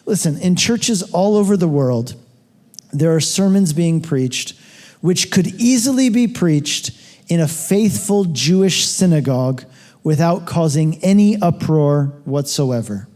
Listen, in churches all over the world, there are sermons being preached which could easily be preached in a faithful Jewish synagogue without causing any uproar whatsoever.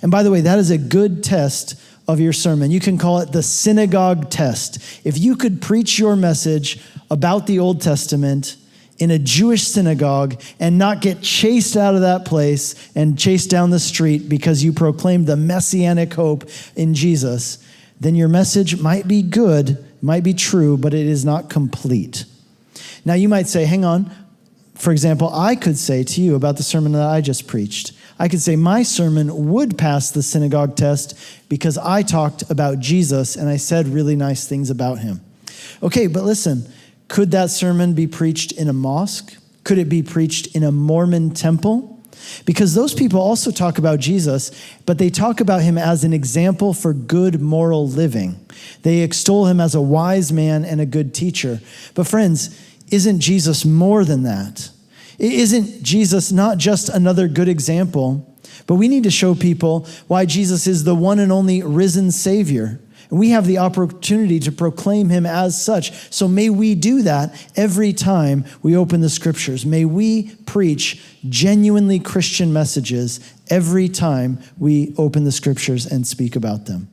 And by the way, that is a good test of your sermon. You can call it the Synagogue Test. If you could preach your message about the Old Testament in a Jewish synagogue and not get chased out of that place and chased down the street because you proclaimed the messianic hope in Jesus, then your message might be good, might be true, but it is not complete. Now you might say, hang on. For example, I could say to you about the sermon that I just preached, I could say my sermon would pass the synagogue test because I talked about Jesus and I said really nice things about him. Okay, but listen, could that sermon be preached in a mosque? Could it be preached in a Mormon temple? Because those people also talk about Jesus, but they talk about him as an example for good moral living. They extol him as a wise man and a good teacher. But friends, isn't Jesus more than that? Isn't Jesus not just another good example, but we need to show people why Jesus is the one and only risen Savior. And we have the opportunity to proclaim him as such. So may we do that every time we open the scriptures. May we preach genuinely Christian messages every time we open the scriptures and speak about them.